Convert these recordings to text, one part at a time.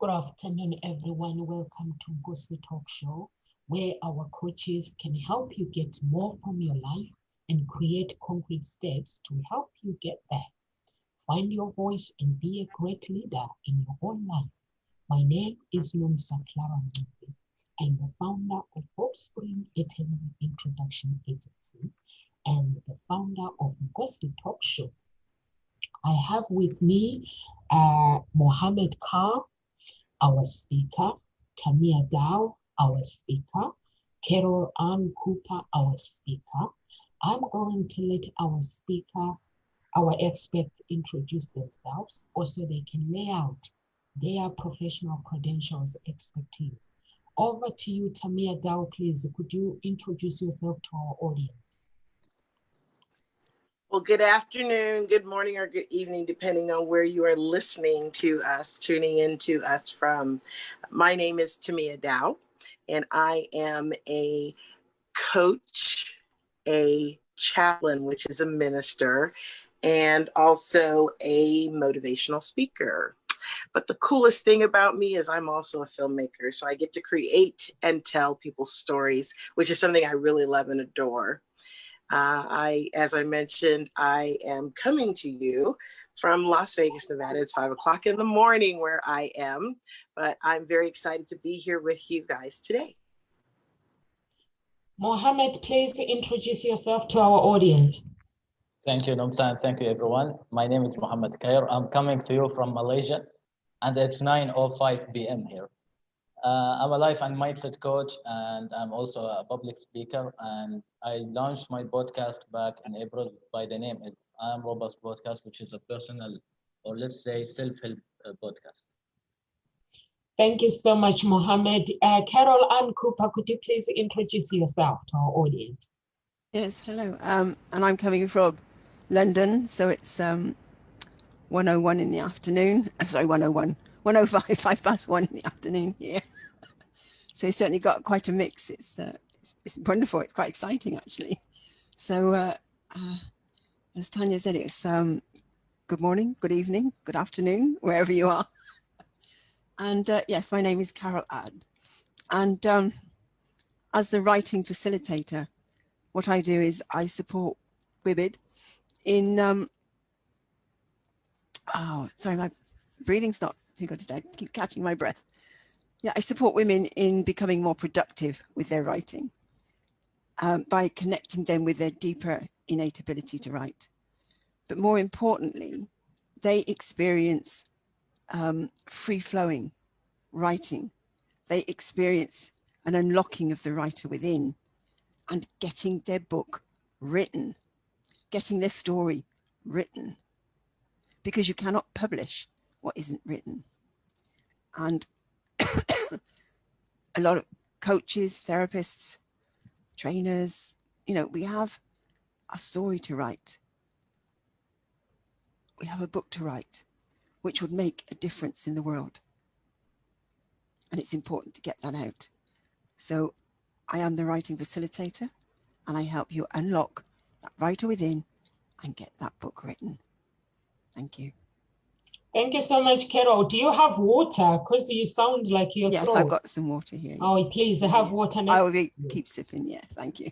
Good afternoon, everyone. Welcome to Nkositalkshows, where our coaches can help you get more from your life and create concrete steps to help you get there. Find your voice and be a great leader in your own life. My name is Nkositalkshows. I'm the founder of Offspring Eternal Introduction Agency and the founder of Nkositalkshows. I have with me Mohammed Khan, our speaker, Tamia Dow, our speaker, Carol Ann Cooper, our speaker. I'm going to let our experts introduce themselves, also they can lay out their professional credentials, expertise. Over to you, Tamia Dow, please. Could you introduce yourself to our audience? Well, good afternoon, good morning, or good evening, depending on where you are listening to us, tuning in to us from. My name is Tamia Dow, and I am a coach, a chaplain, which is a minister, and also a motivational speaker. But the coolest thing about me is I'm also a filmmaker, so I get to create and tell people's stories, which is something I really love and adore. As I mentioned, I am coming to you from Las Vegas, Nevada. It's 5 o'clock in the morning where I am, but I'm very excited to be here with you guys today. Mohammed, please introduce yourself to our audience. Thank you, Nomsa. Thank you, everyone. My name is Mohammed Khair. I'm coming to you from Malaysia, and it's 9:05 p.m. here. I'm a life and mindset coach, and I'm also a public speaker. And I launched my podcast back in April by the name I Am Robust Podcast, which is a personal, or let's say, self-help podcast. Thank you so much, Mohammed. Carol Ann Cooper, could you please introduce yourself to our audience? Yes, hello. And I'm coming from London, so it's 1:01 in the afternoon. Sorry, 1:01. 1:05, 1:05 in the afternoon here. So it's certainly got quite a mix. It's wonderful. It's quite exciting, actually. So as Tanya said, it's good morning, good evening, good afternoon, wherever you are. And yes, my name is Carol Ad. And as the writing facilitator, what I do is I support women in, sorry, my breathing's not too good today. I keep catching my breath. Yeah, I support women in becoming more productive with their writing by connecting them with their deeper innate ability to write. But more importantly, they experience free-flowing writing. They experience an unlocking of the writer within and getting their book written, getting their story written, because you cannot publish what isn't written. And a lot of coaches, therapists, trainers, we have a story to write. We have a book to write, which would make a difference in the world. And it's important to get that out. So I am the writing facilitator, and I help you unlock that writer within and get that book written. Thank you. Thank you so much, Carol. Do you have water? Because you sound like you're Yes, I've got some water here. Oh, please have water next. I will keep sipping. Yeah, thank you.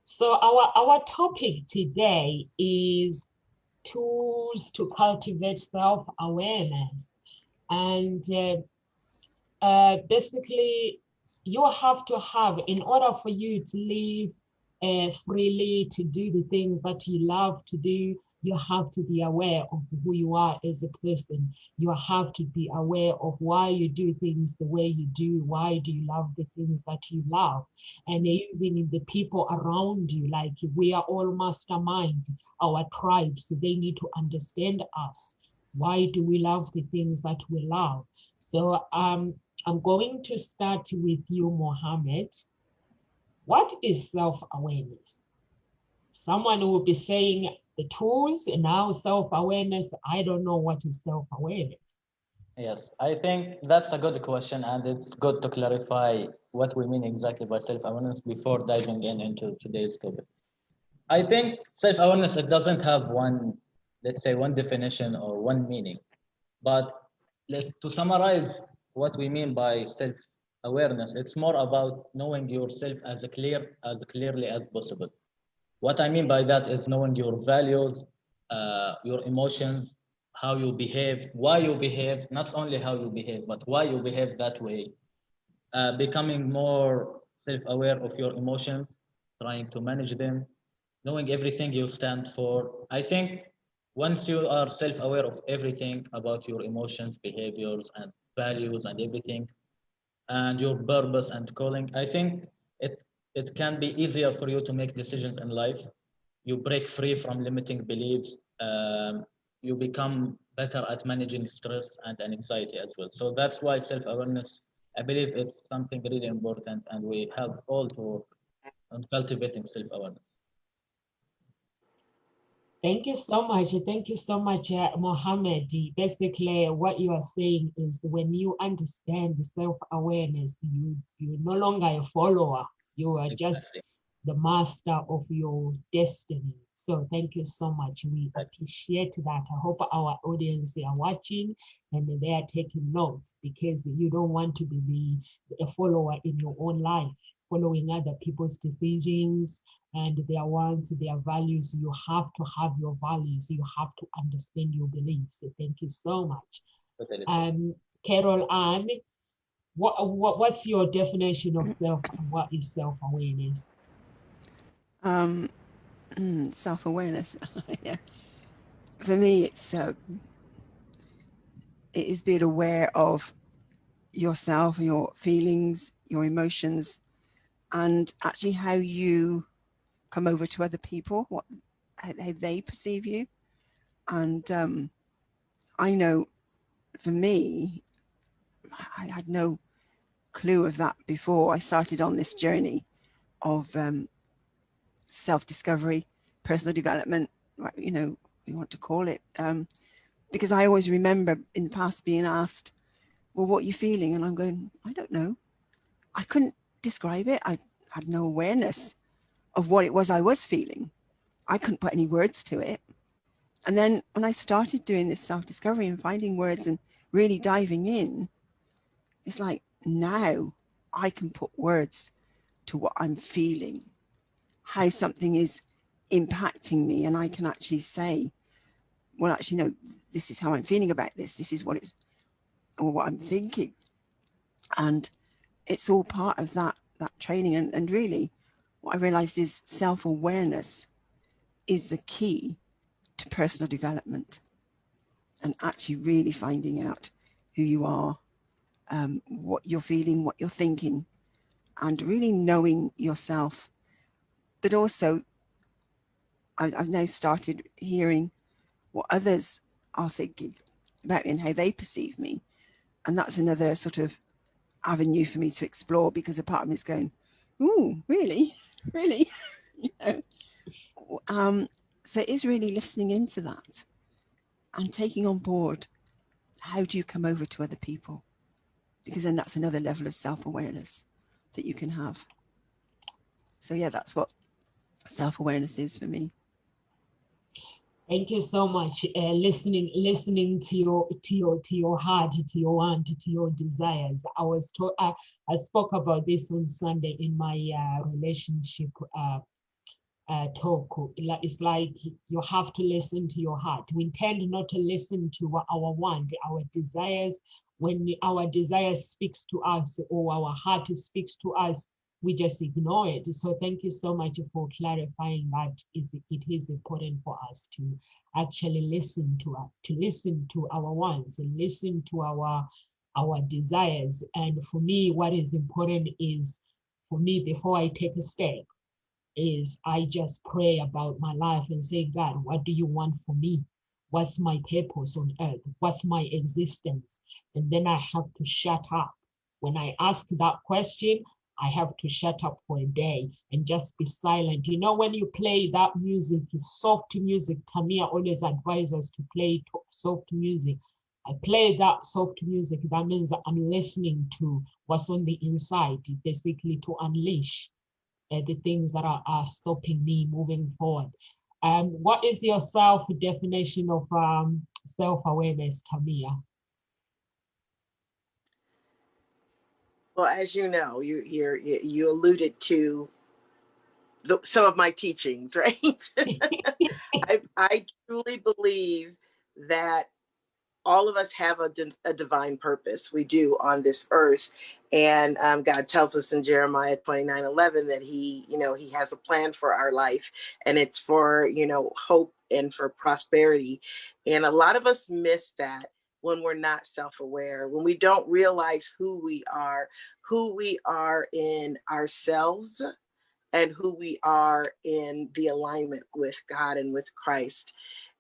So our topic today is tools to cultivate self-awareness. And basically, you have to have, in order for you to live freely, to do the things that you love to do, you have to be aware of who you are as a person. You have to be aware of why you do things the way you do. Why do you love the things that you love? And even in the people around you, like we are all mastermind, our tribes, they need to understand us. Why do we love the things that we love? So I'm going to start with you, Mohammed. What is self-awareness? Someone will be saying the tools and now self-awareness. I don't know what is self-awareness. Yes, I think that's a good question, and it's good to clarify what we mean exactly by self-awareness before diving into today's topic. I think self-awareness, it doesn't have one, let's say, one definition or one meaning, but to summarize what we mean by self-awareness, it's more about knowing yourself as clearly as possible. What I mean by that is knowing your values, your emotions, how you behave, why you behave, not only how you behave, but why you behave that way. Becoming more self-aware of your emotions, trying to manage them, knowing everything you stand for. I think once you are self-aware of everything about your emotions, behaviors, and values, and everything, and your purpose and calling, I think it can be easier for you to make decisions in life. You break free from limiting beliefs. You become better at managing stress and anxiety as well. So that's why self-awareness, I believe, it's something really important, and we have all to work on cultivating self-awareness. Thank you so much. Thank you so much, Mohammed. Basically, what you are saying is when you understand the self-awareness, you're no longer a follower. You are just Exactly. the master of your destiny. So thank you so much. We appreciate that. I hope our audience are watching and they are taking notes, because you don't want to be a follower in your own life, following other people's decisions and their wants, their values. You have to have your values. You have to understand your beliefs. So thank you so much. Totally. Carol Ann, what's your definition of what is self-awareness? Self-awareness. Yeah. For me, it is being aware of yourself, your feelings, your emotions, and actually how you come over to other people, how they perceive you. And I know for me, I had no clue of that before I started on this journey of self-discovery, personal development, you know, we want to call it. Because I always remember in the past being asked, well, what are you feeling? And I'm going, I don't know. I couldn't describe it. I had no awareness of what it was I was feeling. I couldn't put any words to it. And then when I started doing this self-discovery and finding words and really diving in, it's like now I can put words to what I'm feeling, how something is impacting me. And I can actually say, well, actually, no, this is how I'm feeling about this. This is what it's, or what I'm thinking. And it's all part of that training. And really what I realized is self-awareness is the key to personal development, and actually really finding out who you are, what you're feeling, what you're thinking, and really knowing yourself. But also, I've now started hearing what others are thinking about me and how they perceive me. And that's another sort of avenue for me to explore, because a part of me is going, ooh, really? Really? You know? So it is really listening into that and taking on board, how do you come over to other people? Because then that's another level of self-awareness that you can have. So yeah, that's what self-awareness is for me. Thank you so much. Listening to your heart, to your want, to your desires. I spoke about this on Sunday in my relationship talk. It's like you have to listen to your heart. We tend not to listen to what our want, our desires. When our desire speaks to us or our heart speaks to us, we just ignore it. So thank you so much for clarifying that. It is important for us to actually listen to our wants and listen to our desires. And for me, what is important is, for me, before I take a step, is I just pray about my life and say, God, what do you want for me? What's my purpose on earth? What's my existence? And then I have to shut up. When I ask that question, I have to shut up for a day and just be silent. You know, when you play that music, soft music, Tamia always advises us to play soft music. I play that soft music. That means that I'm listening to what's on the inside, basically to unleash the things that are stopping me moving forward. What is your self-definition of self-awareness, Tamia? Well, as you know, you alluded to some of my teachings, right? I truly believe that all of us have a divine purpose. We do on this earth. And God tells us in Jeremiah 29:11 that he has a plan for our life, and it's for, hope and for prosperity. And a lot of us miss that when we're not self-aware, when we don't realize who we are in ourselves, and who we are in the alignment with God and with Christ.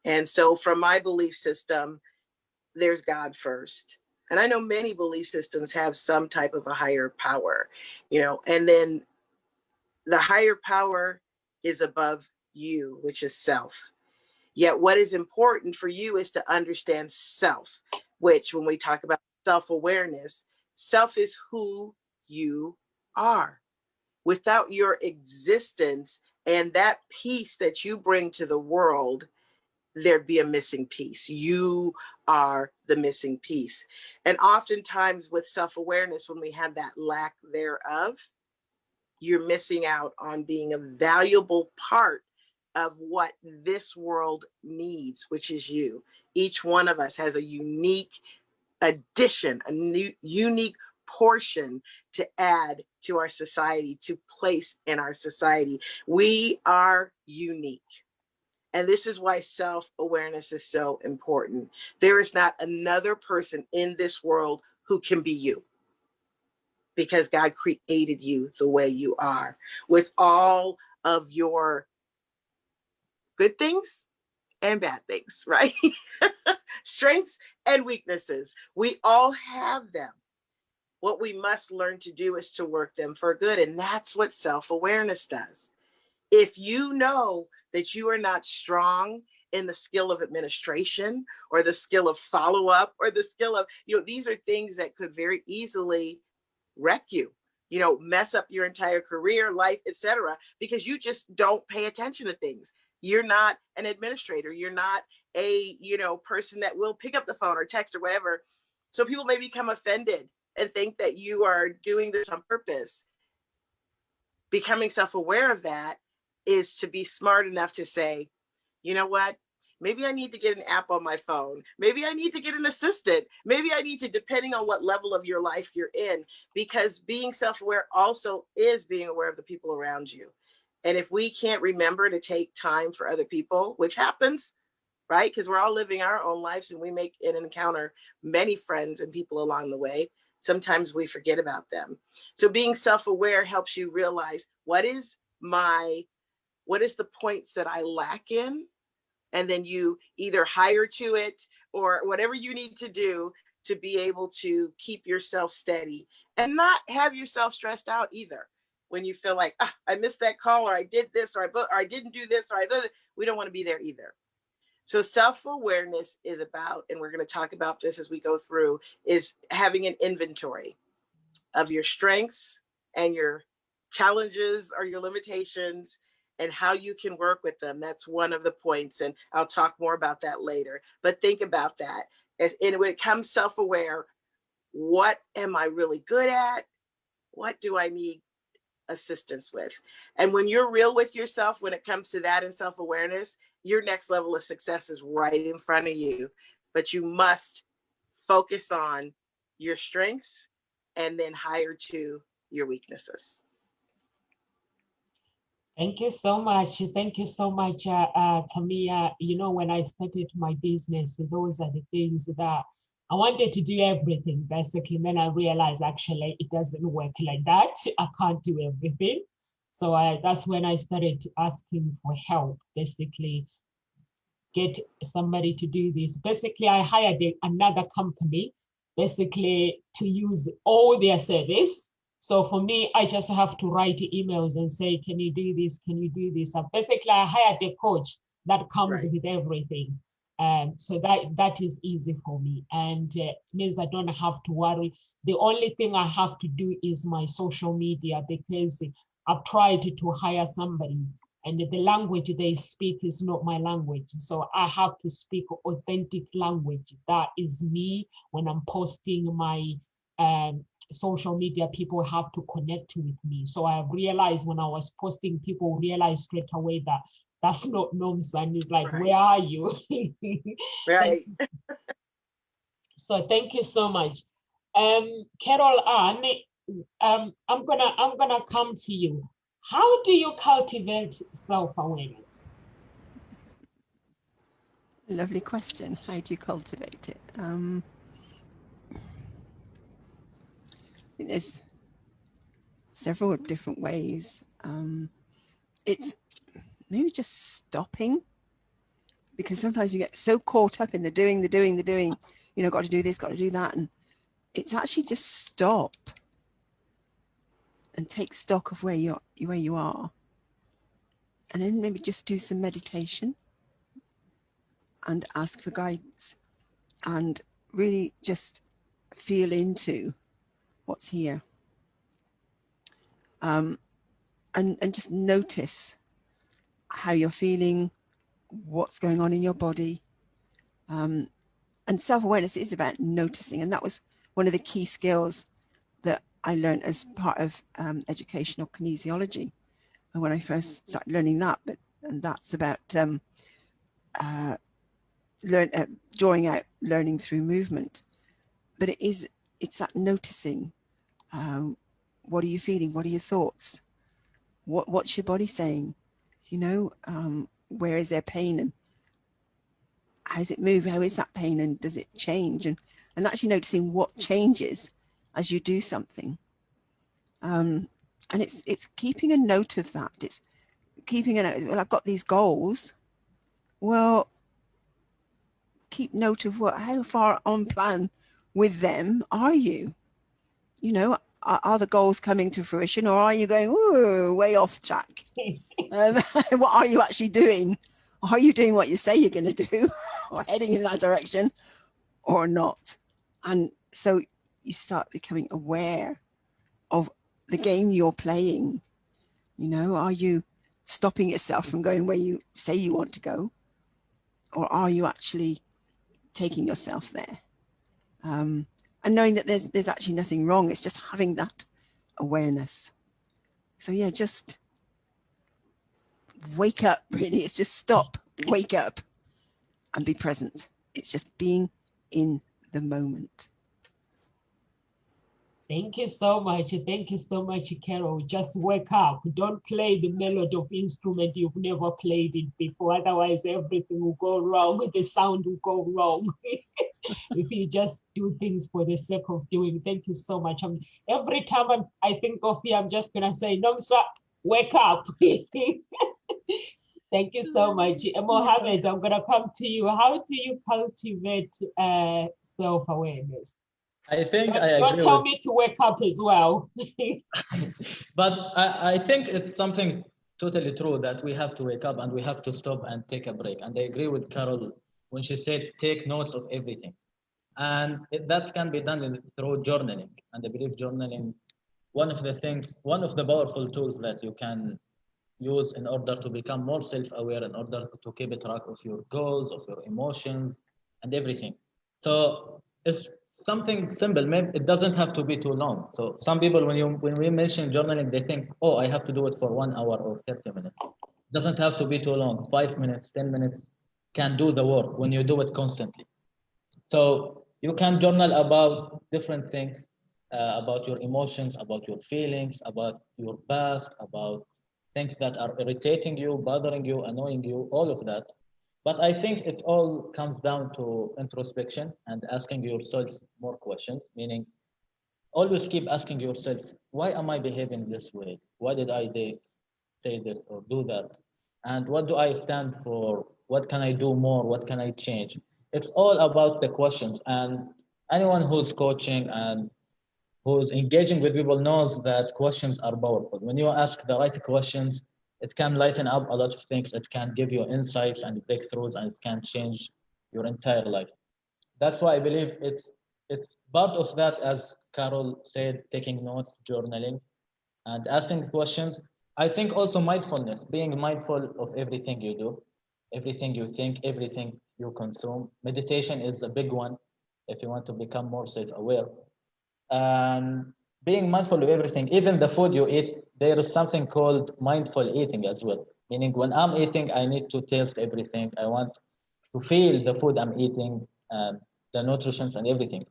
And so from my belief system, there's God first. And I know many belief systems have some type of a higher power, and then the higher power is above you, which is self. Yet what is important for you is to understand self, which when we talk about self-awareness, self is who you are. Without your existence and that peace that you bring to the world, there'd be a missing piece. You are the missing piece. And oftentimes with self-awareness, when we have that lack thereof, you're missing out on being a valuable part of what this world needs, which is you. Each one of us has a unique addition, unique portion to add to our society, to place in our society. We are unique. And this is why self-awareness is so important. There is not another person in this world who can be you, because God created you the way you are, with all of your good things and bad things, right? Strengths and weaknesses. We all have them. What we must learn to do is to work them for good. And that's what self-awareness does. If you know that you are not strong in the skill of administration, or the skill of follow-up, or the skill of, these are things that could very easily wreck you, mess up your entire career, life, etc., because you just don't pay attention to things. You're not an administrator. You're not a, person that will pick up the phone or text or whatever. So people may become offended and think that you are doing this on purpose. Becoming self-aware of that is to be smart enough to say, you know what? Maybe I need to get an app on my phone. Maybe I need to get an assistant. Maybe I need to, depending on what level of your life you're in, because being self-aware also is being aware of the people around you. And if we can't remember to take time for other people, which happens, right? Because we're all living our own lives and we make and encounter many friends and people along the way. Sometimes we forget about them. So being self-aware helps you realize what is the points that I lack in, and then you either hire to it or whatever you need to do to be able to keep yourself steady and not have yourself stressed out either. When you feel like, I missed that call, or I did this, or I didn't do this, we don't want to be there either. So self-awareness is about, and we're going to talk about this as we go through, is having an inventory of your strengths and your challenges or your limitations, and how you can work with them. That's one of the points, and I'll talk more about that later. But think about that. And when it comes self-aware, what am I really good at? What do I need assistance with? And when you're real with yourself, when it comes to that and self-awareness, your next level of success is right in front of you. But you must focus on your strengths and then hire to your weaknesses. Thank you so much. Thank you so much, Tamia. When I started my business, those are the things that I wanted to do everything, basically. And then I realized actually it doesn't work like that. I can't do everything. So that's when I started asking for help, basically get somebody to do this. Basically, I hired another company, basically to use all their service. So for me, I just have to write emails and say, can you do this? Can you do this? Basically, I hired a coach that comes with everything. So that is easy for me, and means I don't have to worry. The only thing I have to do is my social media, because I've tried to hire somebody and the language they speak is not my language. So I have to speak authentic language. That is me when I'm posting my social media, people have to connect with me. So I realized when I was posting, people realized straight away that that's not Nomsa. And it's like, Right. where are you? Right. So thank you so much. Carol Ann, I'm gonna come to you. How do you cultivate self-awareness? Lovely question. How do you cultivate it? I think there's several different ways. It's maybe just stopping, because sometimes you get so caught up in the doing, you know, got to do this, got to do that. And it's actually just stop and take stock of where you are. And then maybe just do some meditation and ask for guidance and really just feel into what's here. And just notice how you're feeling, what's going on in your body. And self-awareness is about noticing. And that was one of the key skills that I learned as part of educational kinesiology. And when I first started learning that, and that's about drawing out learning through movement. But it's that noticing. What are you feeling? What are your thoughts? What's your body saying? You know, where is there pain, and how does it move? How is that pain, and does it change? And actually noticing what changes as you do something. And it's keeping a note of that. It's keeping a note. Well, I've got these goals. Well, keep note of how far on plan with them are you? You know, are the goals coming to fruition, or are you going, ooh, way off track? What are you actually doing? Are you doing what you say you're going to do, or heading in that direction, or not? And so you start becoming aware of the game you're playing. You know, are you stopping yourself from going where you say you want to go, or are you actually taking yourself there? And knowing that there's actually nothing wrong. It's just having that awareness. So yeah, just wake up, really. It's just stop, wake up, and be present. It's just being in the moment. Thank you so much. Thank you so much, Carol. Just wake up. Don't play the melody of instrument you've never played it before. Otherwise, everything will go wrong. The sound will go wrong. If you just do things for the sake of doing. Thank you so much. Every time I think of you, I'm just going to say, Nomsa, wake up. Thank you so much. Mohammed, I'm going to come to you. How do you cultivate self-awareness? I think I Don't agree tell with, me to wake up as well. but I think it's something totally true that we have to wake up and we have to stop and take a break. And I agree with Carol when she said take notes of everything. And that can be done through journaling. And I believe journaling, one of the powerful tools that you can use in order to become more self-aware, in order to keep track of your goals, of your emotions, and everything. So it's something simple. Maybe it doesn't have to be too long. So some people, when we mention journaling, they think, oh, I have to do it for 1 hour or 30 minutes. It doesn't have to be too long. 5 minutes, 10 minutes can do the work when you do it constantly. So you can journal about different things, about your emotions, about your feelings, about your past, about things that are irritating you, bothering you, annoying you, all of that. But I think it all comes down to introspection and asking yourself more questions, meaning always keep asking yourself, why am I behaving this way? Why did I say this or do that? And what do I stand for? What can I do more? What can I change? It's all about the questions. And anyone who's coaching and who's engaging with people knows that questions are powerful. When you ask the right questions, it can lighten up a lot of things. It can give you insights and breakthroughs, and it can change your entire life. That's why I believe it's part of that, as Carol said, taking notes, journaling, and asking questions. I think also mindfulness, being mindful of everything you do, everything you think, everything you consume. Meditation is a big one if you want to become more self-aware. being mindful of everything, even the food you eat, there is something called mindful eating as well. Meaning when I'm eating, I need to taste everything. I want to feel the food I'm eating, the nutrition and everything.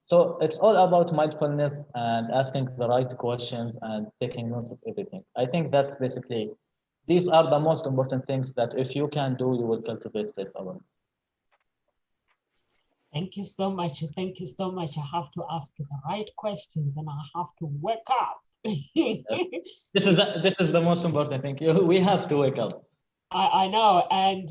So it's all about mindfulness and asking the right questions and taking notes of everything. I think that's basically, these are the most important things that if you can do, you will cultivate self-awareness. Thank you so much. Thank you so much. I have to ask the right questions and I have to wake up. This is the most important thing. We have to wake up. I know. And,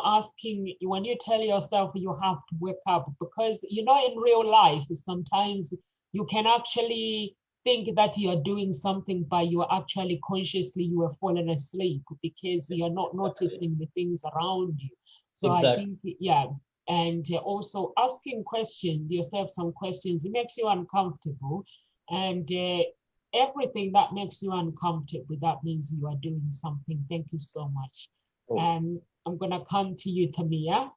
asking when you tell yourself you have to wake up, because, in real life, sometimes you can actually think that you're doing something, but you're actually consciously, you are falling asleep because you're not noticing the things around you. So I Exactly. think, yeah. And also asking questions, yourself some questions, it makes you uncomfortable. And everything that makes you uncomfortable, that means you are doing something. Thank you so much. I'm going to come to you, Tamia.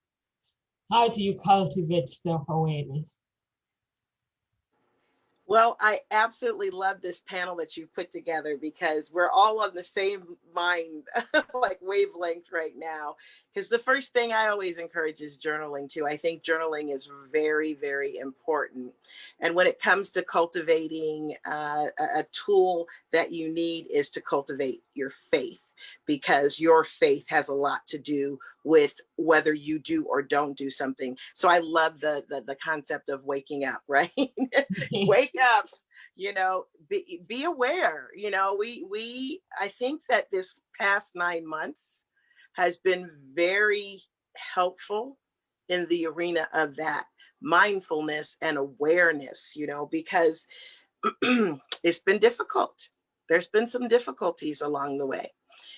How do you cultivate self-awareness? Well, I absolutely love this panel that you put together because we're all on the same mind, like wavelength right now. Because the first thing I always encourage is journaling too. I think journaling is very, very important. And when it comes to cultivating, a tool that you need is to cultivate your faith, because your faith has a lot to do with whether you do or don't do something. So I love the concept of waking up, right? Wake up, be aware. I think that this past 9 months has been very helpful in the arena of that mindfulness and awareness, because it's been difficult. There's been some difficulties along the way.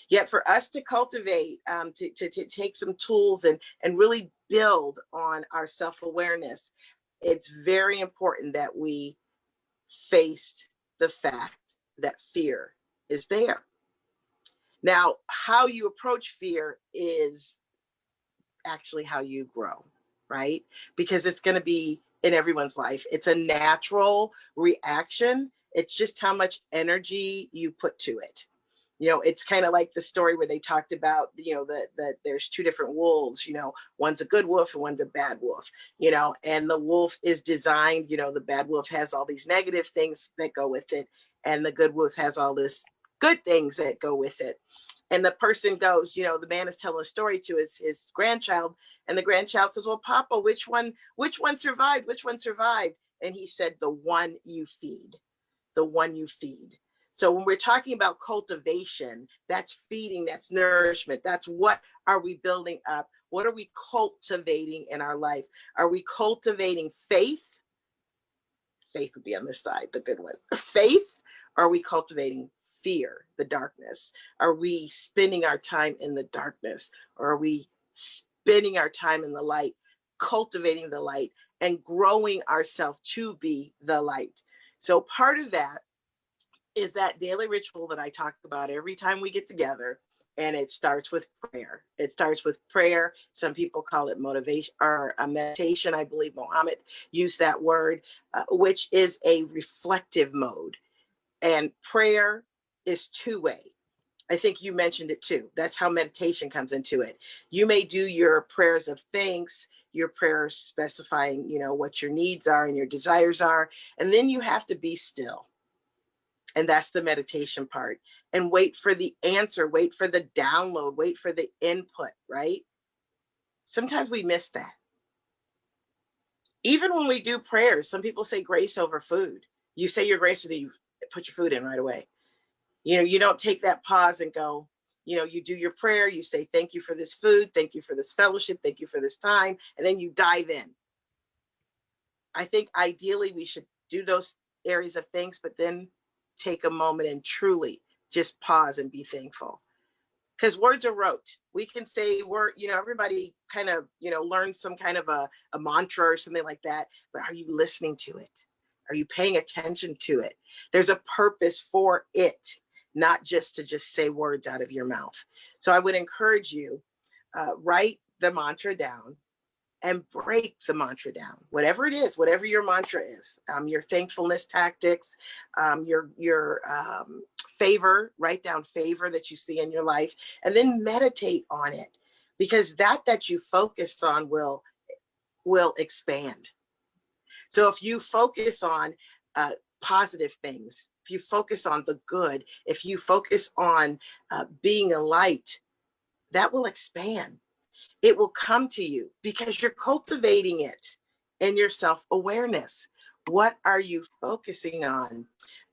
Yet for us to cultivate, to take some tools and really build on our self-awareness, it's very important that we faced the fact that fear is there. Now, how you approach fear is actually how you grow, right? Because it's going to be in everyone's life. It's a natural reaction. It's just how much energy you put to it. It's kind of like the story where they talked about, that there's two different wolves, one's a good wolf and one's a bad wolf, and the wolf is designed, the bad wolf has all these negative things that go with it. And the good wolf has all this good things that go with it. And the person goes, the man is telling a story to his grandchild, and the grandchild says, well, Papa, which one survived? Which one survived? And he said, the one you feed, the one you feed. So when we're talking about cultivation, that's feeding, that's nourishment. That's what are we building up? What are we cultivating in our life? Are we cultivating faith? Faith would be on this side, the good one. Faith? Or are we cultivating fear, the darkness? Are we spending our time in the darkness? Or are we spending our time in the light, cultivating the light and growing ourselves to be the light? So part of that is that daily ritual that I talk about every time we get together. And it starts with prayer. It starts with prayer. Some people call it motivation or a meditation. I believe Mohammed used that word, which is a reflective mode. And prayer is two-way. I think you mentioned it too. That's how meditation comes into it. You may do your prayers of thanks, your prayers specifying, what your needs are and your desires are. And then you have to be still. And that's the meditation part. And wait for the answer, wait for the download, wait for the input, right? Sometimes we miss that. Even when we do prayers, some people say grace over food. You say your grace and then you put your food in right away. You don't take that pause and go, you do your prayer, you say, thank you for this food, thank you for this fellowship, thank you for this time, and then you dive in. I think ideally we should do those areas of thanks, but then take a moment and truly just pause and be thankful. Because words are rote. We can say everybody kind of, learns some kind of a mantra or something like that, but are you listening to it? Are you paying attention to it? There's a purpose for it, not just to just say words out of your mouth. So I would encourage you, write the mantra down and break the mantra down, whatever it is, whatever your mantra is, your thankfulness tactics, your favor, write down favor that you see in your life, and then meditate on it, because that you focus on will expand. So if you focus on positive things, if you focus on the good, if you focus on being a light, that will expand. It will come to you because you're cultivating it in your self-awareness. What are you focusing on?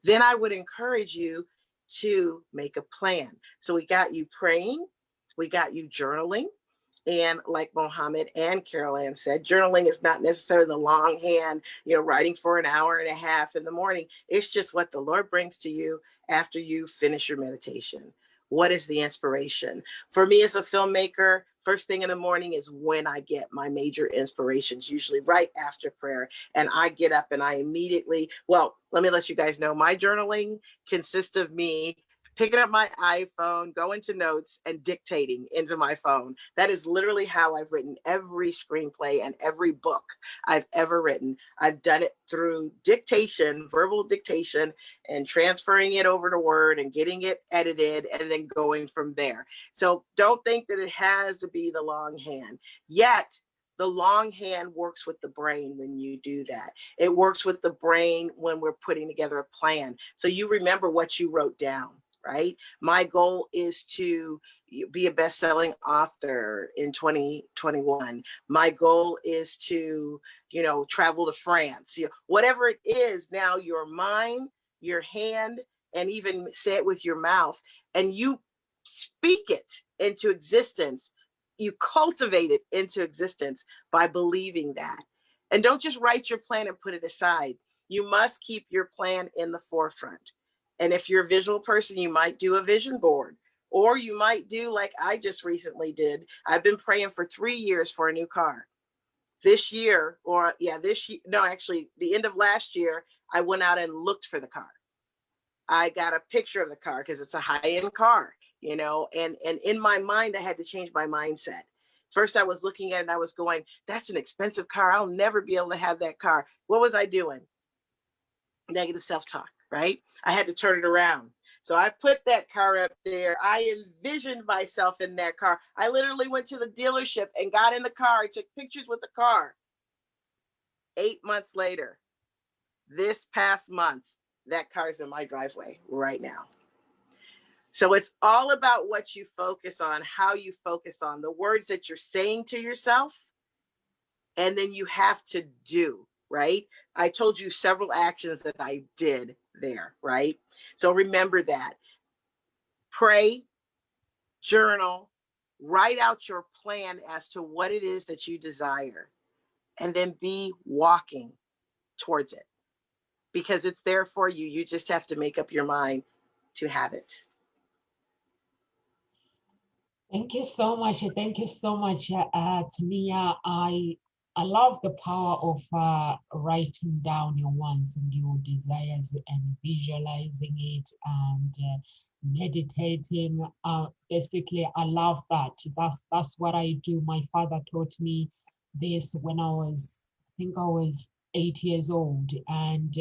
Then I would encourage you to make a plan. So we got you praying, we got you journaling. And like Mohammed and Carol Ann said, journaling is not necessarily the longhand, writing for an hour and a half in the morning. It's just what the Lord brings to you after you finish your meditation. What is the inspiration? For me as a filmmaker, first thing in the morning is when I get my major inspirations, usually right after prayer. And I get up and I immediately, well, let me let you guys know, my journaling consists of me picking up my iPhone, going to notes, and dictating into my phone. That is literally how I've written every screenplay and every book I've ever written. I've done it through dictation, verbal dictation, and transferring it over to Word and getting it edited and then going from there. So don't think that it has to be the longhand. Yet, the longhand works with the brain when you do that. It works with the brain when we're putting together a plan. So you remember what you wrote down. Right? My goal is to be a best-selling author in 2021. My goal is to, travel to France. Whatever it is, now your mind, your hand, and even say it with your mouth, and you speak it into existence. You cultivate it into existence by believing that. And don't just write your plan and put it aside. You must keep your plan in the forefront. And if you're a visual person, you might do a vision board, or you might do like I just recently did. I've been praying for 3 years for a new car. This year, actually the end of last year, I went out and looked for the car. I got a picture of the car because it's a high-end car, and in my mind, I had to change my mindset. First, I was looking at it and I was going, that's an expensive car. I'll never be able to have that car. What was I doing? Negative self-talk, right? I had to turn it around. So I put that car up there. I envisioned myself in that car. I literally went to the dealership and got in the car. I took pictures with the car. 8 months later, this past month, that car's in my driveway right now. So it's all about what you focus on, how you focus on, the words that you're saying to yourself, and then you have to do. Right? I told you several actions that I did there, right? So remember that. Pray, journal, write out your plan as to what it is that you desire, and then be walking towards it because it's there for you. You just have to make up your mind to have it. Thank you so much. Thank you so much, Tamia. I love the power of writing down your wants and your desires and visualizing it and meditating. Basically, I love that. That's what I do. My father taught me this when I think I was 8 years old, and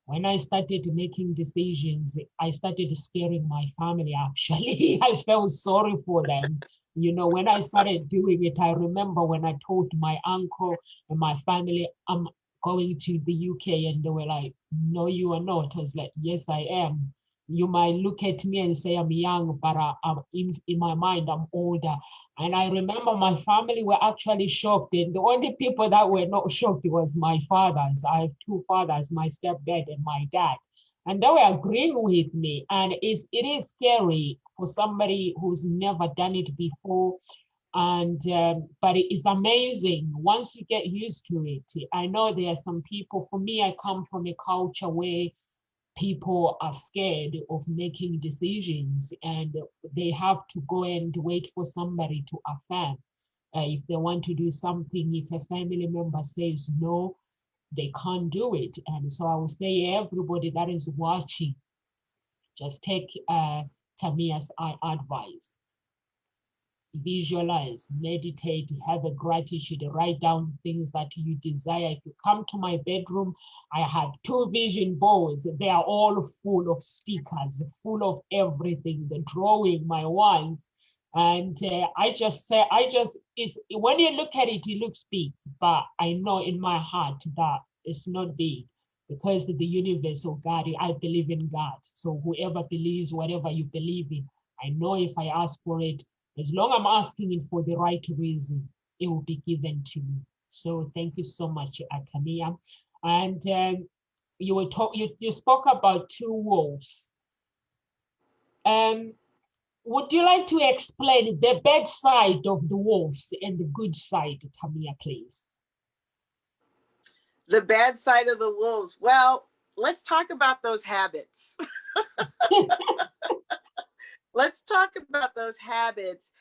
when I started making decisions, I started scaring my family, actually. I felt sorry for them. When I started doing it, I remember when I told my uncle and my family, I'm going to the UK, and they were like, no, you are not. I was like, yes, I am. You might look at me and say I'm young, but I'm in my mind, I'm older. And I remember my family were actually shocked. And the only people that were not shocked was my fathers. I have two fathers, my stepdad and my dad. And they were agreeing with me. And it is scary for somebody who's never done it before. And but it is amazing once you get used to it. I know there are some people, for me, I come from a culture where people are scared of making decisions and they have to go and wait for somebody to affirm. If they want to do something, if a family member says no, they can't do it. And so I would say everybody that is watching, just take Tamia's advice. visualize, meditate, have a gratitude, write down things that you desire. If you come to my bedroom, I have 2 vision boards. They are all full of stickers, full of everything, the drawing, my wands. And it's when you look at it, it looks big, but I know in my heart that it's not big, because the universe of God, I believe in God. So whoever believes, whatever you believe in, I know if I ask for it, as long as I'm asking it for the right reason, it will be given to me. So thank you so much, Tamia. And you spoke about 2 wolves. Would you like to explain the bad side of the wolves and the good side, Tamia, please? The bad side of the wolves. Well, let's talk about those habits. Let's talk about those habits,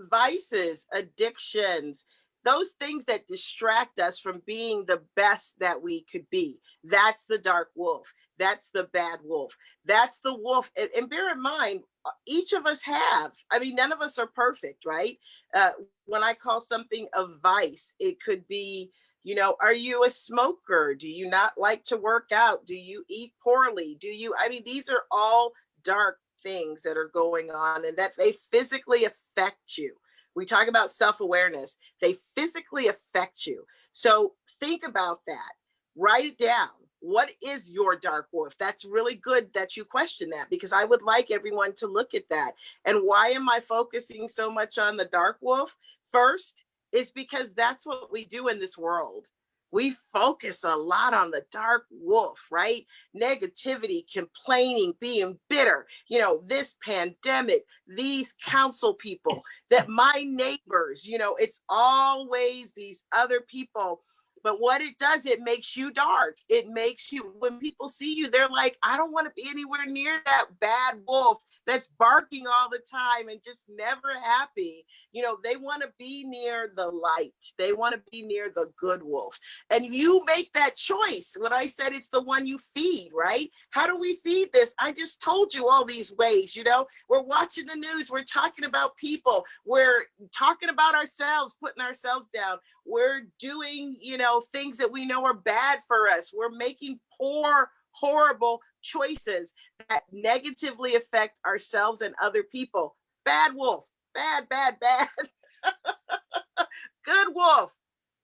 vices, addictions, those things that distract us from being the best that we could be. That's the dark wolf. That's the bad wolf. That's the wolf. And bear in mind, each of us have. I mean, none of us are perfect, right? When I call something a vice, it could be, are you a smoker? Do you not like to work out? Do you eat poorly? These are all dark things that are going on, and that they physically affect you. We talk about self-awareness. They physically affect you. So think about that. Write it down. What is your dark wolf? That's really good that you question that, because I would like everyone to look at that. And why am I focusing so much on the dark wolf? First, is because that's what we do in this world. We focus a lot on the dark wolf, right? Negativity, complaining, being bitter, this pandemic, these council people, that my neighbors, it's always these other people. But what it does, it makes you dark. It makes you, when people see you, they're like, I don't want to be anywhere near that bad wolf that's barking all the time and just never happy. They want to be near the light. They want to be near the good wolf. And you make that choice. When I said it's the one you feed, right? How do we feed this? I just told you all these ways. We're watching the news. We're talking about people. We're talking about ourselves, putting ourselves down. We're doing, things that we know are bad for us. We're making poor, horrible choices that negatively affect ourselves and other people. Bad wolf, bad, bad, bad. Good wolf,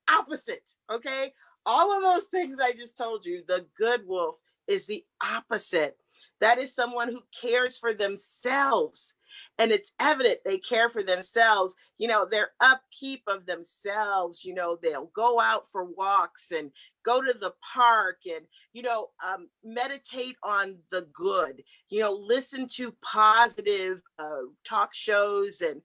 opposite, okay? All of those things I just told you, the good wolf is the opposite. That is someone who cares for themselves. And it's evident they care for themselves, their upkeep of themselves, they'll go out for walks and go to the park and, meditate on the good, listen to positive talk shows and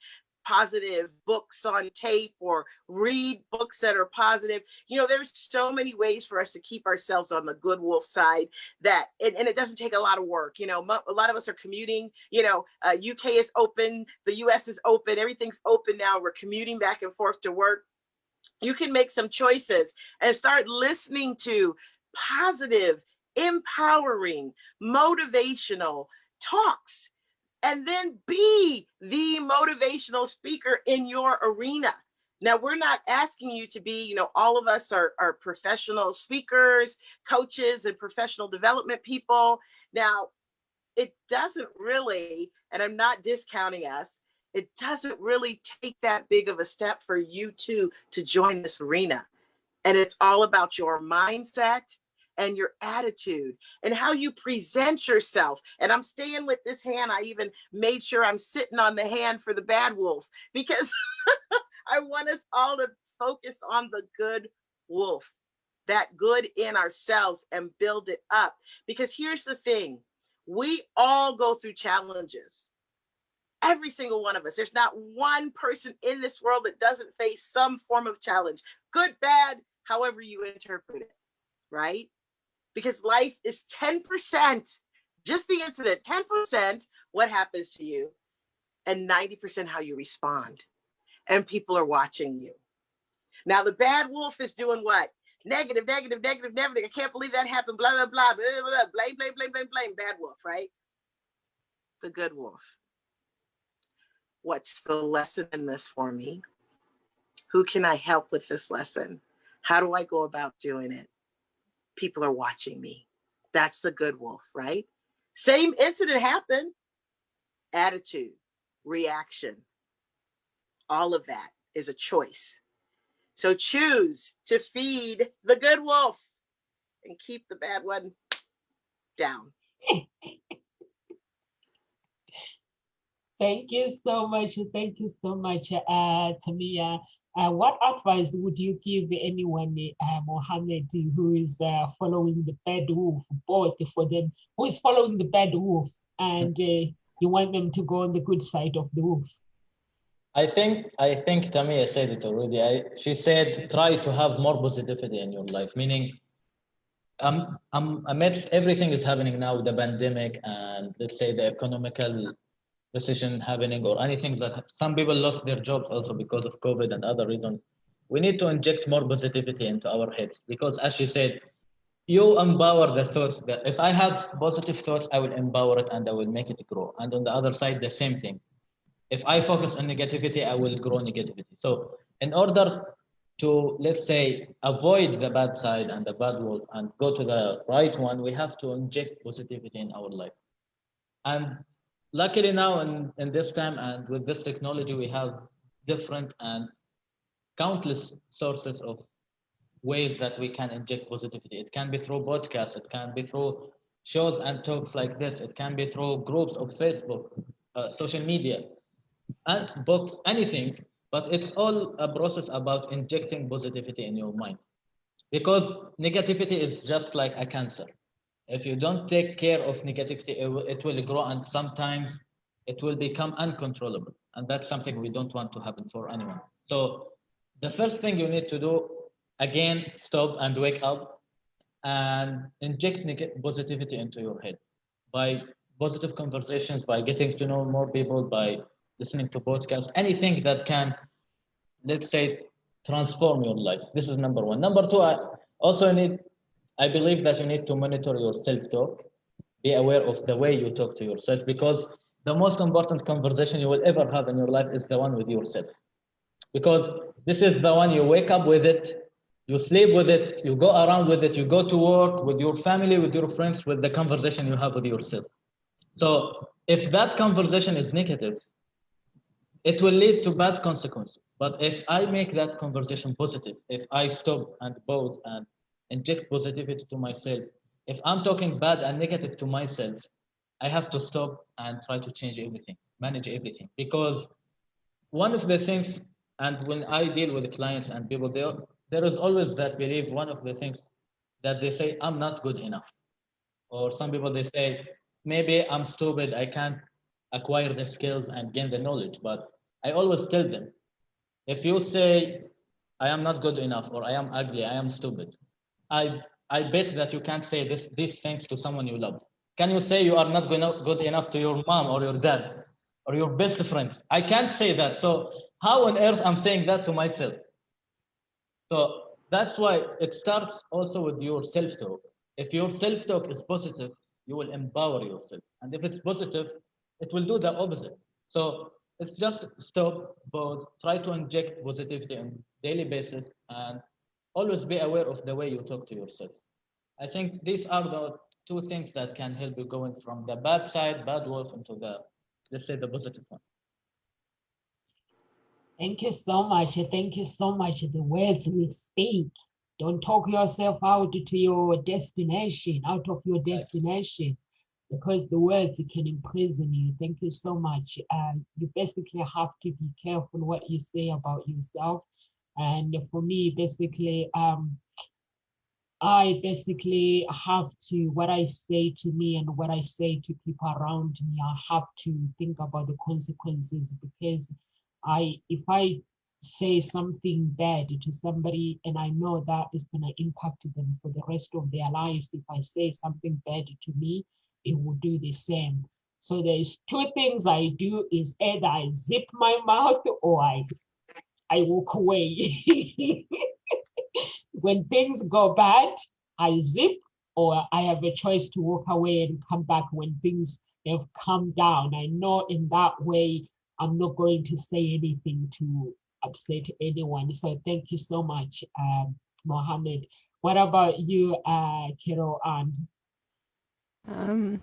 positive books on tape, or read books that are positive. There's so many ways for us to keep ourselves on the good wolf side, that, and it doesn't take a lot of work. A lot of us are commuting, UK is open, the US is open, everything's open now. We're commuting back and forth to work. You can make some choices and start listening to positive, empowering, motivational talks, and then be the motivational speaker in your arena. Now, we're not asking you to be, all of us are professional speakers, coaches, and professional development people. Now, it doesn't really, and I'm not discounting us, it doesn't really take that big of a step for you to join this arena. And it's all about your mindset and your attitude and how you present yourself. And I'm staying with this hand. I even made sure I'm sitting on the hand for the bad wolf, because I want us all to focus on the good wolf, that good in ourselves, and build it up. Because here's the thing, we all go through challenges. Every single one of us. There's not one person in this world that doesn't face some form of challenge, good, bad, however you interpret it, right? Because life is 10%, just the incident, 10% what happens to you, and 90% how you respond. And people are watching you. Now, the bad wolf is doing what? Negative, negative, negative, negative. I can't believe that happened, blah, blah, blah, blah, blah, blah. Blame, blame, blame, blame, blame. Bad wolf, right? The good wolf. What's the lesson in this for me? Who can I help with this lesson? How do I go about doing it? People are watching me. That's the good wolf, right? Same incident happened. Attitude, reaction, all of that is a choice. So choose to feed the good wolf and keep the bad one down. Thank you so much. Thank you so much, Tamia. What advice would you give anyone, Mohammed, who is following the bad wolf, both for them, who is following the bad wolf, and you want them to go on the good side of the wolf? I think Tamia said it already. She said try to have more positivity in your life, meaning amidst everything is happening now, the pandemic and let's say the economical recession happening or anything that some people lost their jobs also because of COVID and other reasons. We need to inject more positivity into our heads because, as she said, you empower the thoughts. That if I have positive thoughts, I will empower it and I will make it grow. And on the other side, the same thing. If I focus on negativity, I will grow negativity. So, in order to, let's say, avoid the bad side and the bad wolf and go to the right one, we have to inject positivity in our life. And luckily now in this time and with this technology, we have different and countless sources of ways that we can inject positivity. It can be through podcasts, it can be through shows and talks like this, it can be through groups of Facebook, social media, and books, anything. But it's all a process about injecting positivity in your mind. Because negativity is just like a cancer. If you don't take care of negativity, it will grow and sometimes it will become uncontrollable. And that's something we don't want to happen for anyone. So the first thing you need to do, again, stop and wake up and inject positivity into your head by positive conversations, by getting to know more people, by listening to podcasts, anything that can, let's say, transform your life. This is number one. Number two, I believe that you need to monitor your self-talk. Be aware of the way you talk to yourself because the most important conversation you will ever have in your life is the one with yourself. Because this is the one you wake up with it, you sleep with it, you go around with it, you go to work with your family, with your friends, with the conversation you have with yourself. So if that conversation is negative, it will lead to bad consequences. But if I make that conversation positive, if I stop and pause and inject positivity to myself, if I'm talking bad and negative to myself, I have to stop and try to change everything, manage everything. Because one of the things, and when I deal with clients and people, there is always that belief, one of the things that they say, I'm not good enough. Or some people, they say, maybe I'm stupid, I can't acquire the skills and gain the knowledge. But I always tell them, if you say, I am not good enough, or I am ugly, I am stupid, I bet that you can't say these things to someone you love. Can you say you are not good enough to your mom or your dad or your best friend? I can't say that. So how on earth I'm saying that to myself? So that's why it starts also with your self-talk. If your self-talk is positive, you will empower yourself. And if it's positive, it will do the opposite. So it's just stop, pause, try to inject positivity on daily basis, and always be aware of the way you talk to yourself. I think these are the two things that can help you going from the bad side, bad wolf, into the, let's say, the positive one. Thank you so much. Thank you so much. The words we speak. Don't talk yourself out to your destination, out of your destination, because the words can imprison you. Thank you so much. You basically have to be careful what you say about yourself. And for me, basically, I basically have to, what I say to me and what I say to people around me, I have to think about the consequences, because if I say something bad to somebody and I know that is going to impact them for the rest of their lives, if I say something bad to me, it will do the same. So there's two things I do, is either I zip my mouth or I walk away. When things go bad, I zip, or I have a choice to walk away and come back when things have calmed down. I know in that way I'm not going to say anything to upset anyone. So thank you so much, Mohammed. What about you, Carol Ann? Well,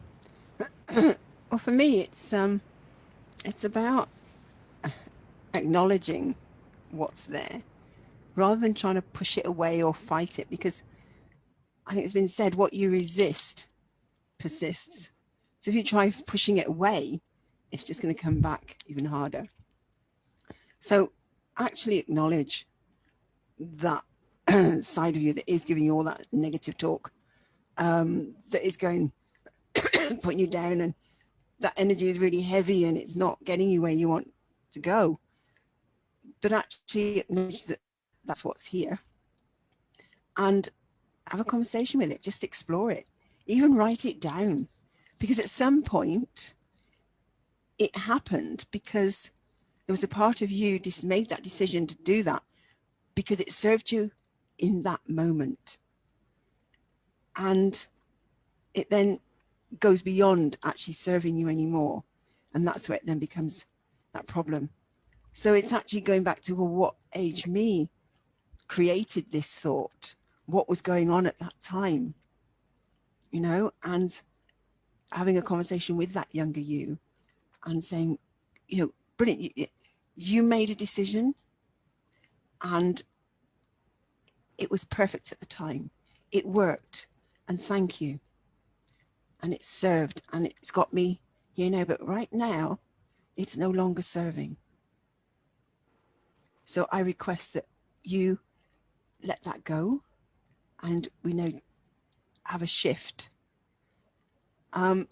for me, it's about acknowledging what's there rather than trying to push it away or fight it, because I think it's been said, what you resist persists. So if you try pushing it away, it's just going to come back even harder. So actually acknowledge that side of you that is giving you all that negative talk, that is going, putting you down, and that energy is really heavy and it's not getting you where you want to go. But actually acknowledge that that's what's here and have a conversation with it. Just explore it. Even write it down. Because at some point it happened because there was a part of you made that decision to do that because it served you in that moment. And it then goes beyond actually serving you anymore. And that's where it then becomes that problem. So it's actually going back to, well, what age me created this thought? What was going on at that time? You know, and having a conversation with that younger you and saying, you know, brilliant, you made a decision and it was perfect at the time. It worked, and thank you. And it served, and it's got me here now, but right now it's no longer serving. So I request that you let that go and we now have a shift. And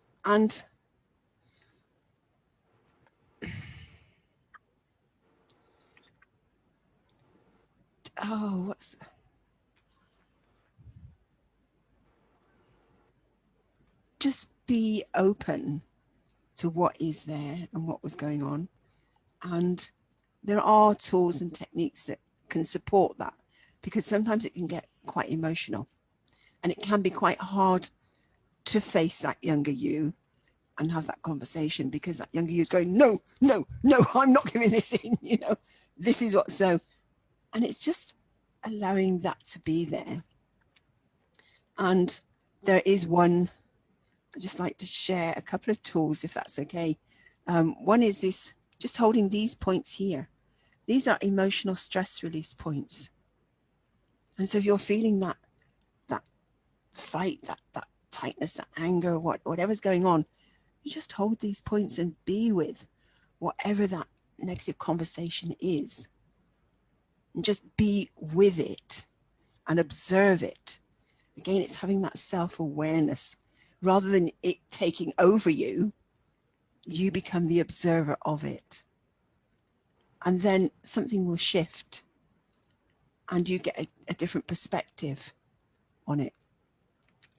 just be open to what is there and what was going on. And there are tools and techniques that can support that, because sometimes it can get quite emotional and it can be quite hard to face that younger you and have that conversation, because that younger you is going, no, no, no, I'm not giving this in, you know, this is what. So, and it's just allowing that to be there. And there is one, I'd just like to share a couple of tools, if that's okay. One is this, just holding these points here. These are emotional stress release points. And so if you're feeling that fight, that tightness, that anger, whatever's going on, you just hold these points and be with whatever that negative conversation is. And just be with it and observe it. Again, it's having that self-awareness. Rather than it taking over you, you become the observer of it. And then something will shift and you get a different perspective on it.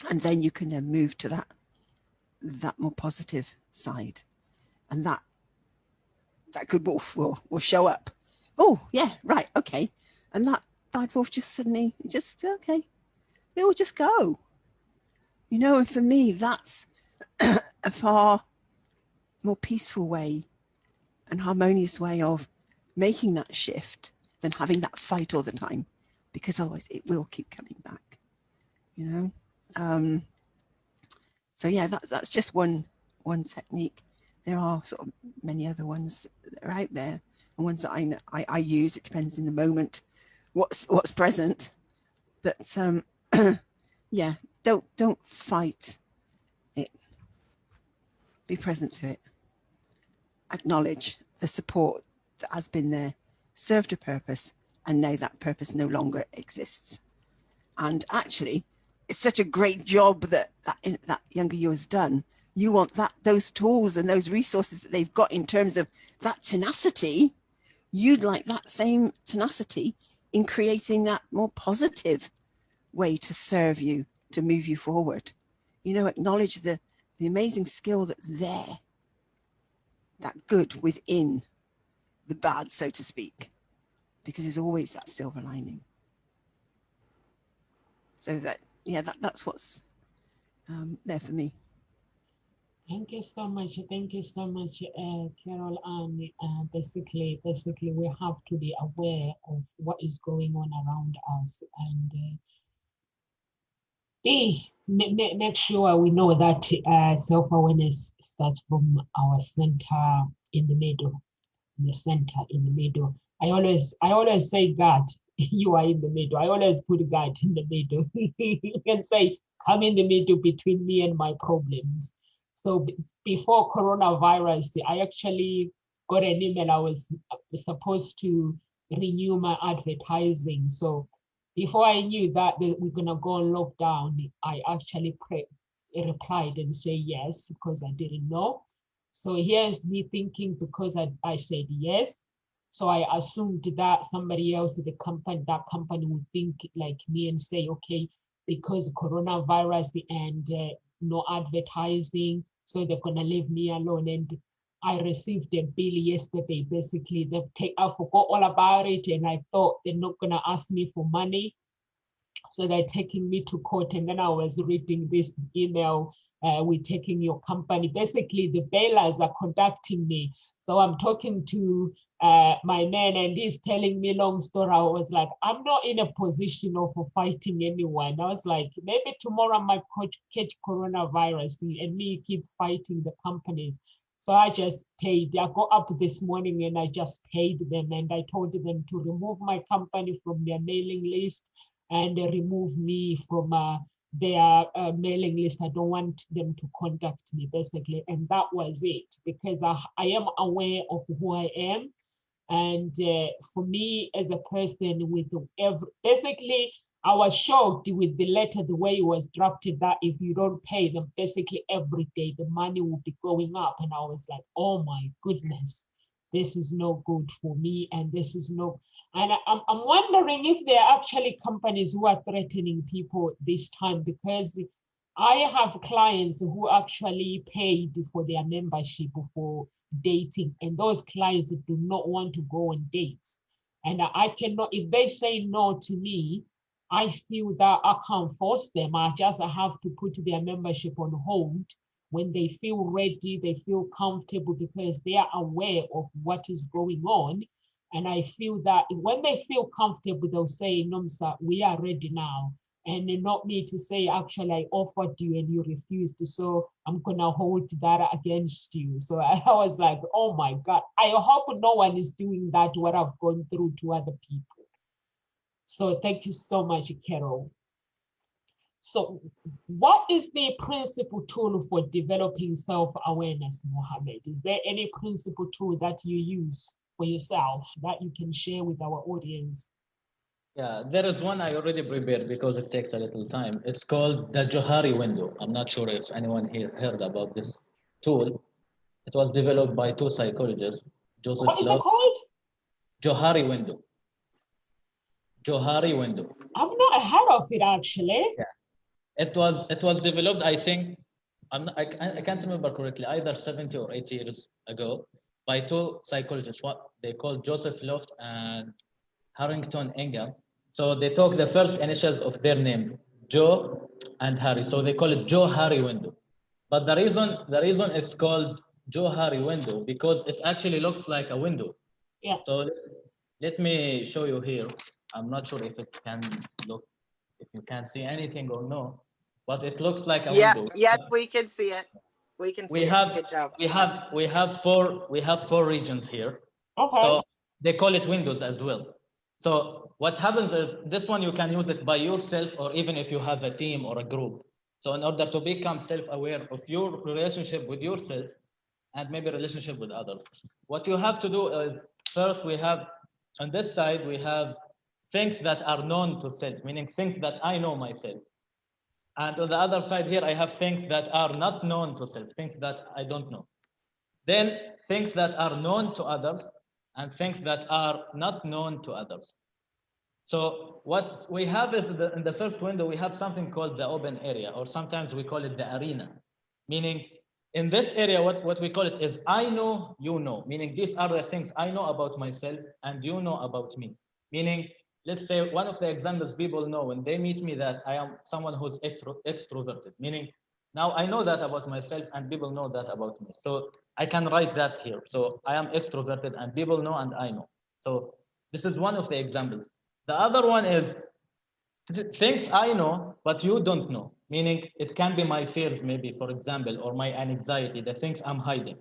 And then you can then move to that more positive side. And that good wolf will show up. Oh, yeah, right, okay. And that bad wolf just suddenly, okay, it will just go. You know, and for me, that's a far more peaceful way and harmonious way of making that shift than having that fight all the time, because otherwise it will keep coming back, you know. So yeah, that's just one technique. There are sort of many other ones that are out there, and ones that I use. It depends in the moment what's present, but yeah, don't fight it. Be present to it. Acknowledge the support that has been there, served a purpose, and now that purpose no longer exists. And actually, it's such a great job that younger you has done. You want those tools and those resources that they've got in terms of that tenacity. You'd like that same tenacity in creating that more positive way to serve you, to move you forward. You know, acknowledge the amazing skill that's there, that good within the bad, so to speak, because there's always that silver lining. So that's what's there for me. Thank you so much. Thank you so much, Carol. And basically, we have to be aware of what is going on around us and make sure we know that self-awareness starts from our center in the middle, the center in the middle. I always say God, you are in the middle. I always put God in the middle. You can say, come in the middle between me and my problems. So before coronavirus, I actually got an email. I was supposed to renew my advertising. So before I knew that we're gonna go on lockdown, I actually replied and say yes because I didn't know. So here's me thinking because I said yes. So I assumed that somebody else, that company would think like me and say, okay, because coronavirus and no advertising, so they're gonna leave me alone. And I received a bill yesterday. Basically, I forgot all about it, and I thought they're not gonna ask me for money, so they're taking me to court. And then I was reading this email, we're taking your company. Basically, the bailers are contacting me. So I'm talking to my man, and he's telling me long story. I was like, I'm not in a position of fighting anyone. I was like, maybe tomorrow I might catch coronavirus and me keep fighting the companies. So I just paid. I got up this morning and I just paid them, and I told them to remove my company from their mailing list and remove me from their mailing list. I don't want them to contact me, basically. And that was it, because I am aware of who I am. And for me, as a person with basically, I was shocked with the letter, the way it was drafted, that if you don't pay them, basically every day the money will be going up. And I was like, oh my goodness, this is no good for me. And this is no, and I'm wondering if there are actually companies who are threatening people this time, because I have clients who actually paid for their membership for dating, and those clients do not want to go on dates. And I cannot, if they say no to me, I feel that I can't force them. I just have to put their membership on hold when they feel ready, they feel comfortable, because they are aware of what is going on. And I feel that when they feel comfortable, they'll say, no, sir, we are ready now. And not me to say, actually, I offered you and you refused. So I'm going to hold that against you. So I was like, oh my God, I hope no one is doing that, what I've gone through to other people. So thank you so much, Carol. So what is the principal tool for developing self-awareness, Mohammed? Is there any principal tool that you use for yourself that you can share with our audience? Yeah, there is one I already prepared because it takes a little time. It's called the Johari window. I'm not sure if anyone here heard about this tool. It was developed by two psychologists, Joseph What is it Love. called? Johari window. Johari window. I've not heard of it, actually. Yeah. It was developed, I think, I can't remember correctly, either 70 or 80 years ago, by two psychologists. What they called Joseph Loft and Harrington Ingham. So they took the first initials of their names, Joe and Harry. So they call it Joe Harry window. But the reason it's called Joe Harry window, because it actually looks like a window. Yeah. So let me show you here. I'm not sure if it can look, if you can see anything or no, but it looks like a window. Yes, we can see it. We can see it. Good job. We have four regions here. Okay. So they call it windows as well. So what happens is this one you can use it by yourself, or even if you have a team or a group. So in order to become self-aware of your relationship with yourself and maybe relationship with others, what you have to do is, first we have, on this side, we have things that are known to self, meaning things that I know myself. And on the other side here, I have things that are not known to self, things that I don't know. Then things that are known to others and things that are not known to others. So what we have is in the first window, we have something called the open area, or sometimes we call it the arena. Meaning in this area, what we call it is I know, you know. Meaning these are the things I know about myself and you know about me. Meaning, let's say one of the examples people know when they meet me, that I am someone who's extroverted. Meaning Now I know that about myself and people know that about me. So I can write that here. So I am extroverted and people know and I know. So this is one of the examples. The other one is things I know, but you don't know. Meaning it can be my fears, maybe, for example, or my anxiety, the things I'm hiding.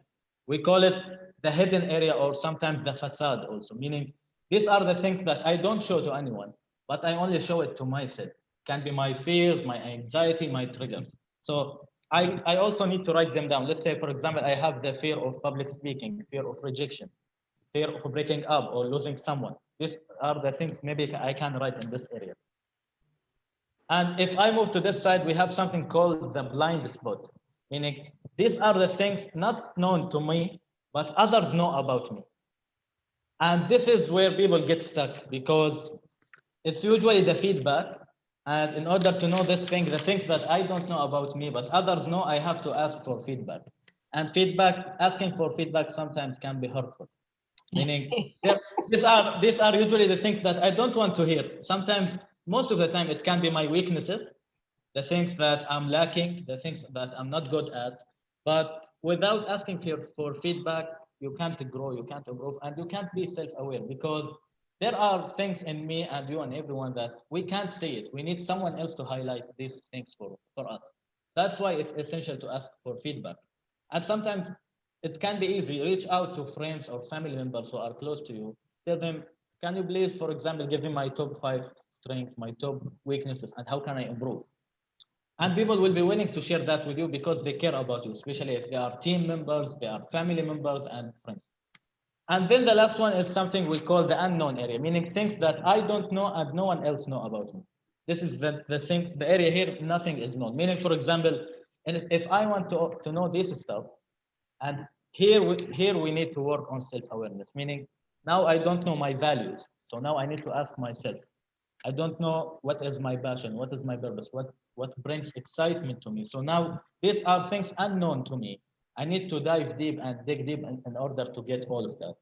We call it the hidden area or sometimes the facade also. Meaning these are the things that I don't show to anyone, but I only show it to myself. Can be my fears, my anxiety, my triggers. So I also need to write them down. Let's say, for example, I have the fear of public speaking, fear of rejection, fear of breaking up or losing someone. These are the things maybe I can write in this area. And if I move to this side, we have something called the blind spot, meaning these are the things not known to me, but others know about me. And this is where people get stuck because it's usually the feedback. And in order to know this thing, the things that I don't know about me, but others know, I have to ask for feedback. And asking for feedback sometimes can be hurtful. Meaning, these are usually the things that I don't want to hear. Sometimes, most of the time, it can be my weaknesses, the things that I'm lacking, the things that I'm not good at. But without asking for feedback, you can't grow, you can't improve, and you can't be self-aware because there are things in me and you and everyone that we can't see it. We need someone else to highlight these things for us. That's why it's essential to ask for feedback. And sometimes it can be easy. Reach out to friends or family members who are close to you. Tell them, can you please, for example, give me my top 5 strengths, my top weaknesses, and how can I improve? And people will be willing to share that with you because they care about you, especially if they are team members, they are family members and friends. And then the last one is something we call the unknown area, meaning things that I don't know and no one else know about me. This is the thing, the area here, nothing is known. Meaning, for example, if I want to know this stuff, and here we need to work on self-awareness, meaning now I don't know my values. So now I need to ask myself, I don't know what is my passion, what is my purpose, what brings excitement to me. So now these are things unknown to me. I need to dive deep and dig deep in order to get all of that.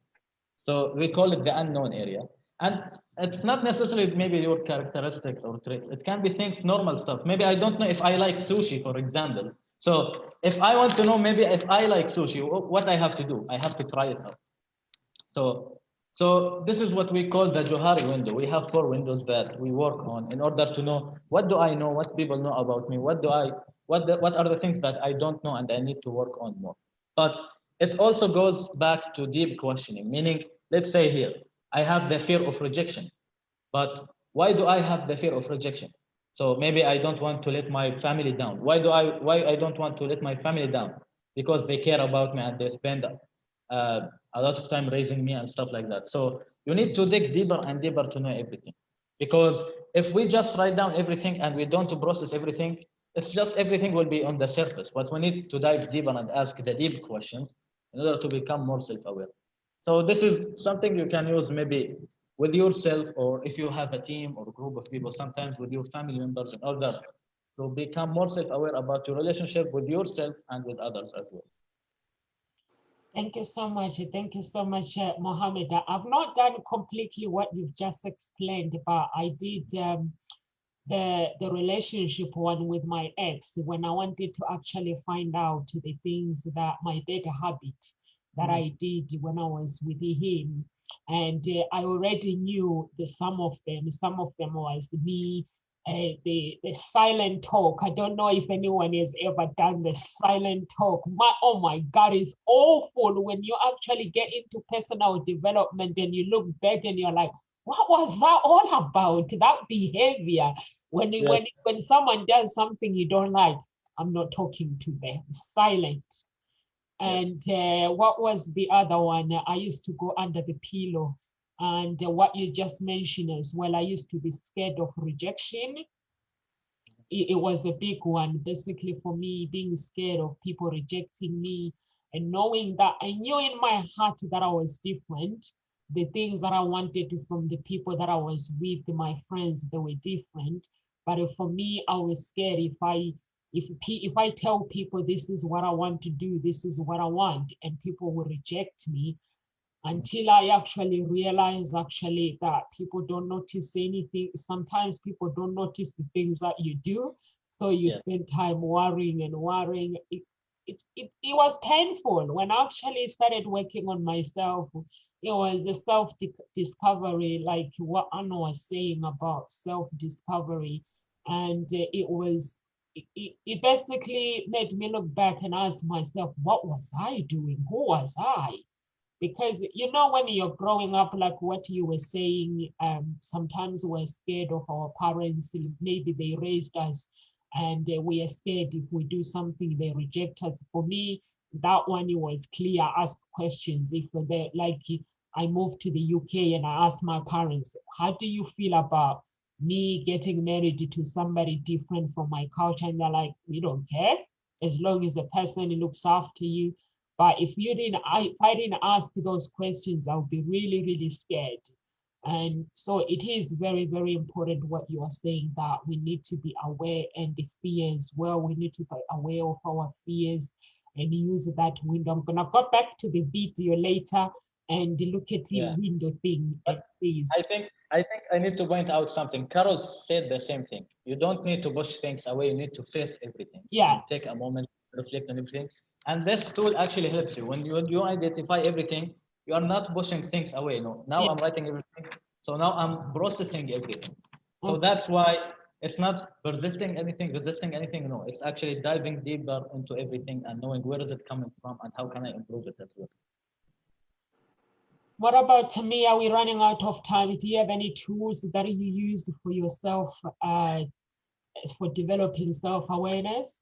So we call it the unknown area. And it's not necessarily maybe your characteristics or traits. It can be things, normal stuff. Maybe I don't know if I like sushi, for example. So if I want to know maybe if I like sushi, what I have to do, I have to try it out. So this is what we call the Johari window. We have 4 windows that we work on in order to know what do I know, what people know about me, what are the things that I don't know and I need to work on more. But it also goes back to deep questioning, meaning, let's say here, I have the fear of rejection, but why do I have the fear of rejection? So maybe I don't want to let my family down. Why I don't want to let my family down? Because they care about me and they spend a lot of time raising me and stuff like that. So you need to dig deeper and deeper to know everything. Because if we just write down everything and we don't process everything, it's just everything will be on the surface. But we need to dive deeper and ask the deep questions in order to become more self-aware. So this is something you can use maybe with yourself, or if you have a team or a group of people, sometimes with your family members in order to become more self-aware about your relationship with yourself and with others as well. Thank you so much. Thank you so much, Mohammed. I've not done completely what you've just explained, but I did the relationship one with my ex when I wanted to actually find out the things that my bad habit that I did when I was with him. And I already knew some of them. Some of them was me, the silent talk. I don't know if anyone has ever done the silent talk. Oh my God, it's awful when you actually get into personal development and you look back and you're like, what was that all about? That behavior. When someone does something you don't like, I'm not talking to them. Silent. And what was the other one? I used to go under the pillow. And what you just mentioned as well, I used to be scared of rejection. It was a big one, basically, for me, being scared of people rejecting me and knowing that I knew in my heart that I was different. The things that I wanted from the people that I was with, my friends, they were different. But for me, I was scared if I tell people this is what I want to do, this is what I want, and people will reject me, until I actually realize that people don't notice anything. Sometimes people don't notice the things that you do. So you Yes. spend time worrying and worrying. It was painful. When I actually started working on myself, it was a self-discovery, like what Anna was saying about self-discovery. And it basically made me look back and ask myself, what was I doing? Who was I? Because when you're growing up, like what you were saying, sometimes we're scared of our parents. Maybe they raised us and we are scared if we do something they reject us. For me, that one, it was clear. Ask questions. If they like, I moved to the UK and I asked my parents, how do you feel about me getting married to somebody different from my culture? And they're like, we don't care, as long as the person looks after you. But if I didn't ask those questions, I would be really, really scared. And so it is very, very important what you are saying, that we need to be aware, and the fears. Well, we need to be aware of our fears and use that window. I'm gonna go back to the video later and look at the Yeah. window thing, please. I think I need to point out something. Carol said the same thing. You don't need to push things away. You need to face everything. Yeah. And take a moment, reflect on everything. And this tool actually helps you. When you identify everything, you are not pushing things away. No. Now Yeah. I'm writing everything. So now I'm processing everything. So Okay. that's why it's not resisting anything. No, it's actually diving deeper into everything and knowing where is it coming from and how can I improve it as well. What about Tamia? Are we running out of time? Do you have any tools that you use for yourself, for developing self-awareness?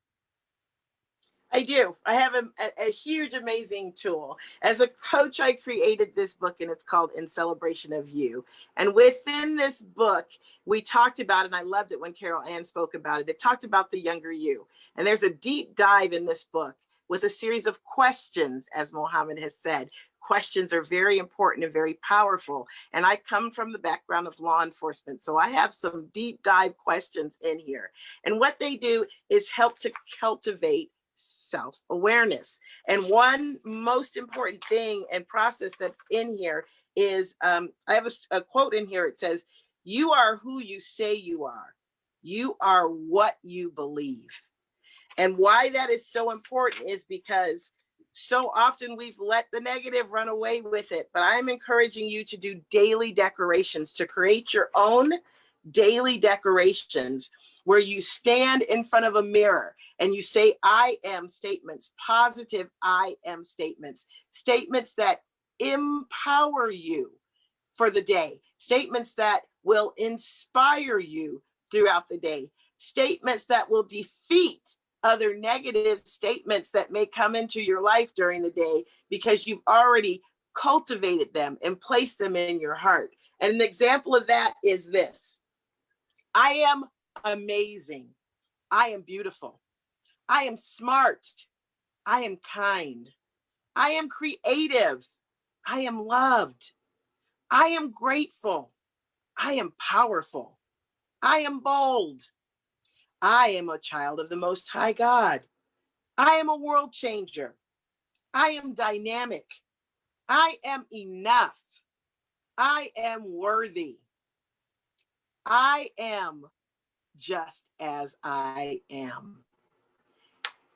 I do. I have a huge, amazing tool. As a coach, I created this book, and it's called In Celebration of You. And within this book, we talked about, and I loved it when Carol Ann spoke about it, it talked about the younger you. And there's a deep dive in this book with a series of questions, as Mohammed has said. Questions are very important and very powerful. And I come from the background of law enforcement, so I have some deep dive questions in here. And what they do is help to cultivate self-awareness. And one most important thing and process that's in here is, I have a quote in here. It says, you are who you say you are. You are what you believe. And why that is so important is because so often we've let the negative run away with it. But I'm encouraging you to do daily declarations, to create your own daily declarations where you stand in front of a mirror and you say, I am statements, positive I am statements, statements that empower you for the day, statements that will inspire you throughout the day, statements that will defeat other negative statements that may come into your life during the day because you've already cultivated them and placed them in your heart. And an example of that is this: I am amazing. I am beautiful. I am smart. I am kind. I am creative. I am loved. I am grateful. I am powerful. I am bold. I am a child of the Most High God. I am a world changer. I am dynamic. I am enough. I am worthy. I am just as I am.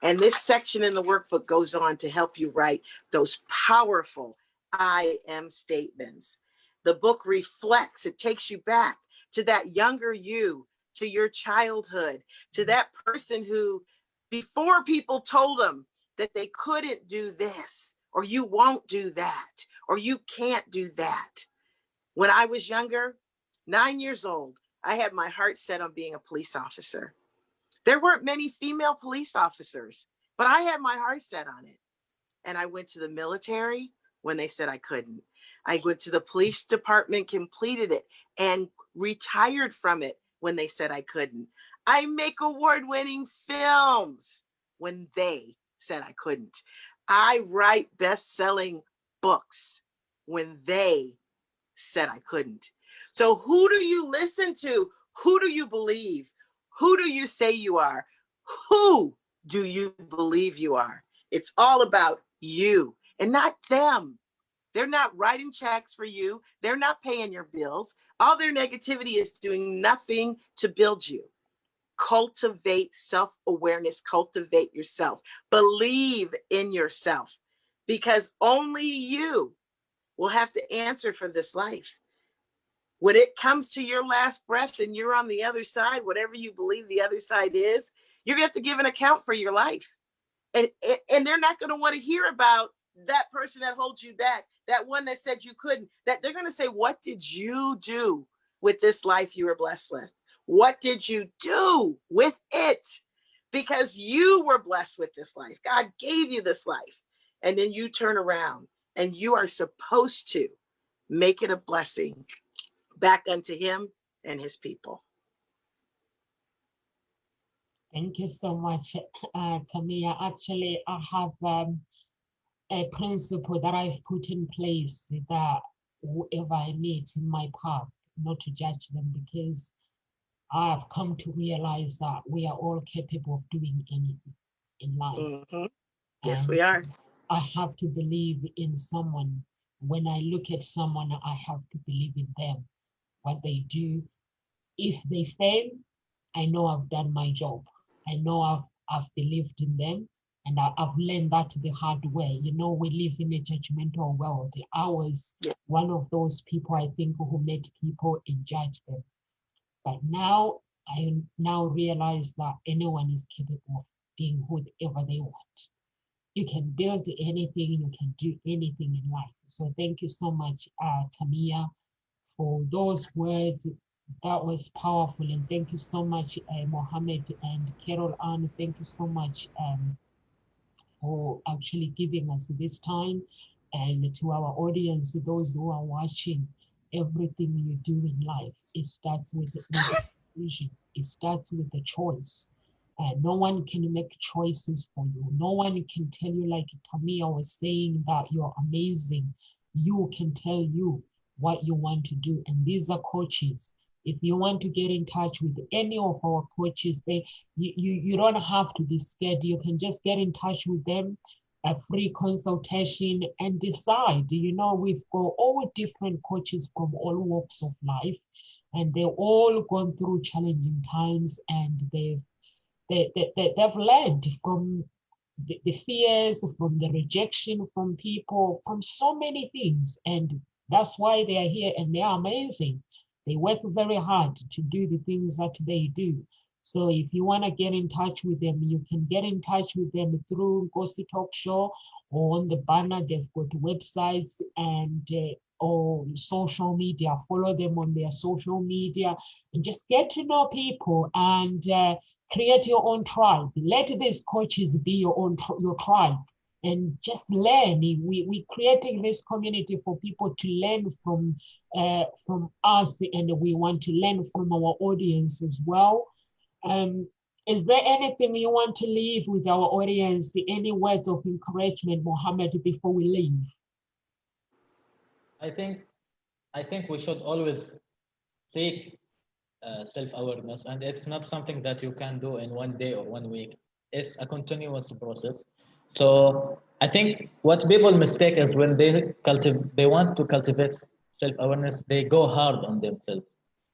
And this section in the workbook goes on to help you write those powerful I am statements. The book reflects, it takes you back to that younger you, to your childhood, to that person who, before people told them that they couldn't do this, or you won't do that, or you can't do that. When I was younger, 9 years old, I had my heart set on being a police officer. There weren't many female police officers, but I had my heart set on it. And I went to the military when they said I couldn't. I went to the police department, completed it, and retired from it when they said I couldn't. I make award-winning films when they said I couldn't. I write best-selling books when they said I couldn't. So who do you listen to? Who do you believe? Who do you say you are? Who do you believe you are? It's all about you and not them. They're not writing checks for you. They're not paying your bills. All their negativity is doing nothing to build you. cultivate self-awareness, cultivate yourself, believe in yourself, because only you will have to answer for this life. When it comes to your last breath and you're on the other side, whatever you believe the other side is, you're gonna have to give an account for your life. And they're not gonna want to hear about that person that holds you back, that one that said you couldn't, that they're gonna say, what did you do with this life you were blessed with? What did you do with it? Because you were blessed with this life. God gave you this life. And then you turn around and you are supposed to make it a blessing back unto him and his people. Thank you so much, Tamia. Actually, I have a principle that I've put in place that whoever I meet in my path, not to judge them, because I've come to realize that we are all capable of doing anything in life. Mm-hmm. Yes, And we are. I have to believe in someone. When I look at someone, I have to believe in them, what they do. If they fail, I know I've done my job. I know I've believed in them, and I've learned that the hard way. You know, we live in a judgmental world. I was one of those people, I think, who met people and judge them. But now I now realize that anyone is capable of being whoever they want. You can build anything, you can do anything in life. So thank you so much, Tamia, for those words. That was powerful. And thank you so much, Mohammed and Carol Ann. Thank you so much for actually giving us this time. And to our audience, those who are watching, everything you do in life, it starts with a vision. It starts with a choice. No one can make choices for you. No one can tell you, like Tamia was saying, that you're amazing. You can tell you what you want to do. And these are coaches. If you want to get in touch with any of our coaches, you don't have to be scared. You can just get in touch with them, a free consultation, and decide. You know, we've got all different coaches from all walks of life, and they've all gone through challenging times, and they've learned from the fears, from the rejection from people, from so many things. And that's why they are here, and they are amazing. They work very hard to do the things that they do. So if you want to get in touch with them, you can get in touch with them through Nkositalkshows, or on the banner. They've got websites and or social media. Follow them on their social media and just get to know people and create your own tribe. Let these coaches be your tribe, and just learn. We creating this community for people to learn from us, and we want to learn from our audience as well. Is there anything you want to leave with our audience? Any words of encouragement, Mohammed, before we leave? I think we should always seek self-awareness, and it's not something that you can do in one day or 1 week. It's a continuous process. So I think what people mistake is when they want to cultivate self-awareness, they go hard on themselves.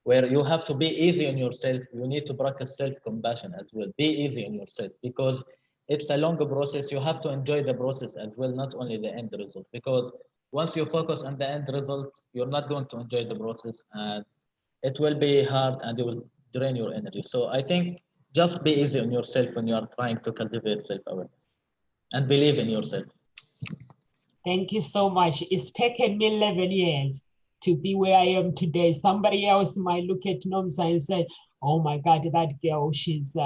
Where you have to be easy on yourself, you need to practice self-compassion as well. Be easy on yourself, because it's a longer process. You have to enjoy the process as well, not only the end result. Because once you focus on the end result, you're not going to enjoy the process, and it will be hard and it will drain your energy. So I think just be easy on yourself when you are trying to cultivate self-awareness, and believe in yourself. Thank you so much. It's taken me 11 years to be where I am today. Somebody else might look at Nomsa and say, oh my God, that girl, she's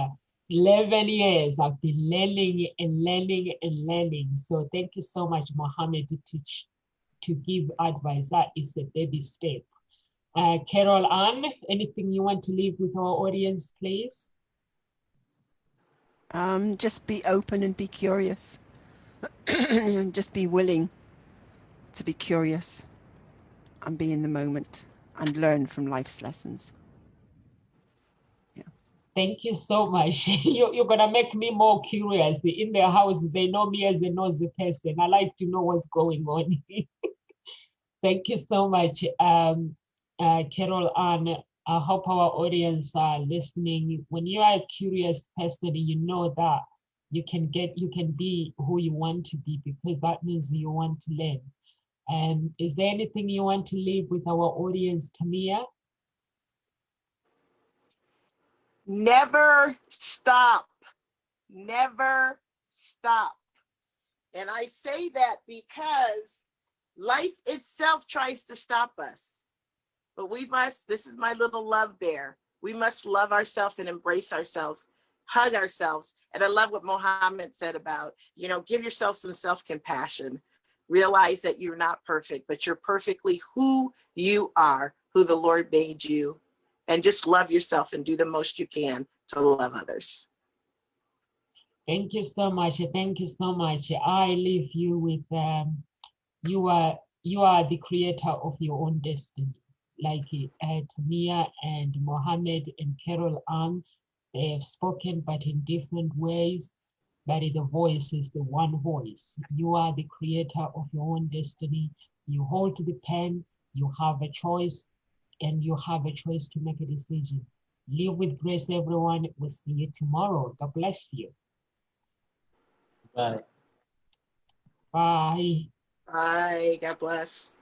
11 years. I've been learning and learning and learning. So thank you so much, Mohammed, to give advice. That is a baby step. Carol Ann, anything you want to leave with our audience, please? Just be open and be curious. And just be willing to be curious and be in the moment and learn from life's lessons. Yeah. Thank you so much. You're going to make me more curious. In their house, they know me as a nosy person. I like to know what's going on. Thank you so much, Carol Ann. I hope our audience are listening. When you are a curious person, you know that you can be who you want to be, because that means you want to learn. And is there anything you want to leave with our audience, Tamia? Never stop. Never stop. And I say that because life itself tries to stop us. But we must, this is my little love bear. We must love ourselves and embrace ourselves, hug ourselves. And I love what Mohammed said about, give yourself some self-compassion. Realize that you're not perfect, but you're perfectly who you are, who the Lord made you. And just love yourself and do the most you can to love others. Thank you so much. Thank you so much. I leave you with you are the creator of your own destiny. Like Tamia and Mohammed and Carol Ann, they have spoken, but in different ways. But the voice is the one voice. You are the creator of your own destiny. You hold the pen, you have a choice, and you have a choice to make a decision. Live with grace, everyone. We'll see you tomorrow. God bless you. Bye. Bye. Bye. God bless.